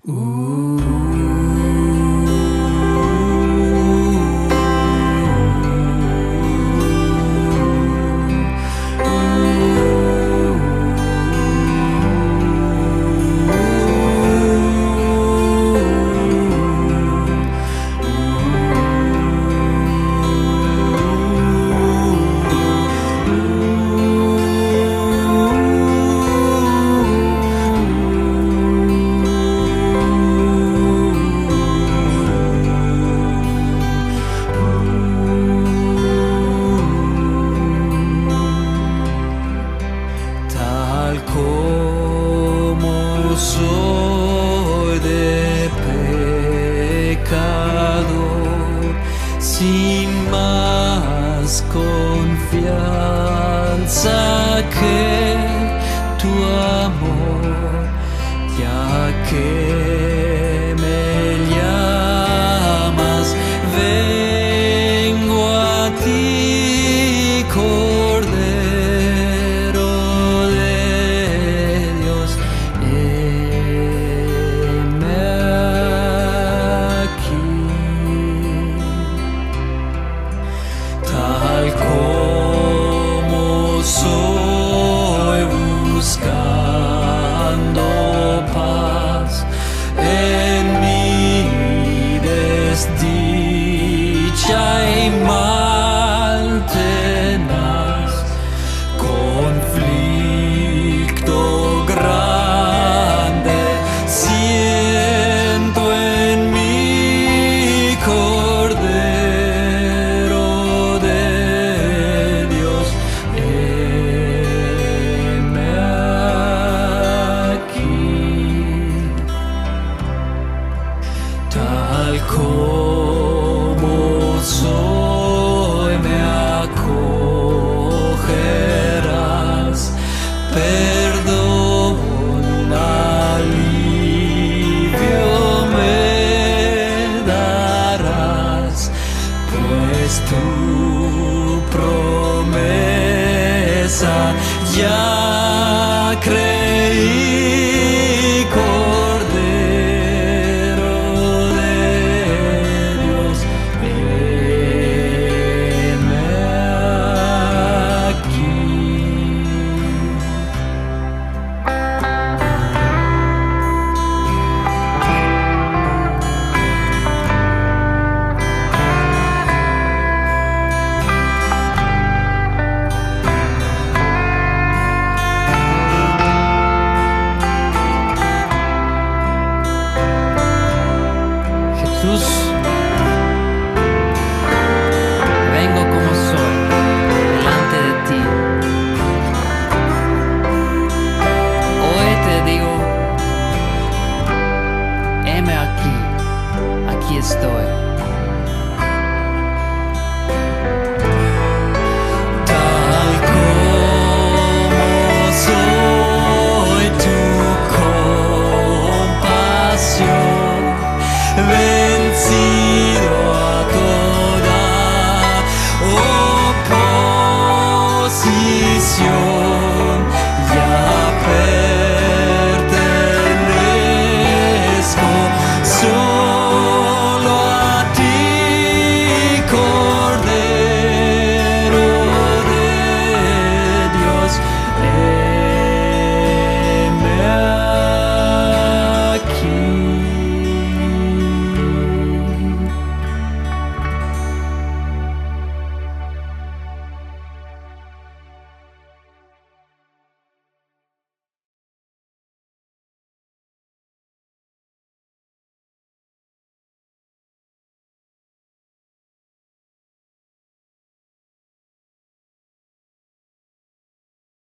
Como soy de pecador, sin más confianza que tu amor, ya que me llamas, vengo a ti, Cordero de Dios, heme aquí, tal como soy, buscando paz en mi desdicha y mal tenaz, conflicto grande siento en mi, Cordero de Dios, heme aquí, tal como soy, me acogerás, perdón, alivio me darás, pues tu promesa ya creí, Cordero de Dios, heme aquí. Jesús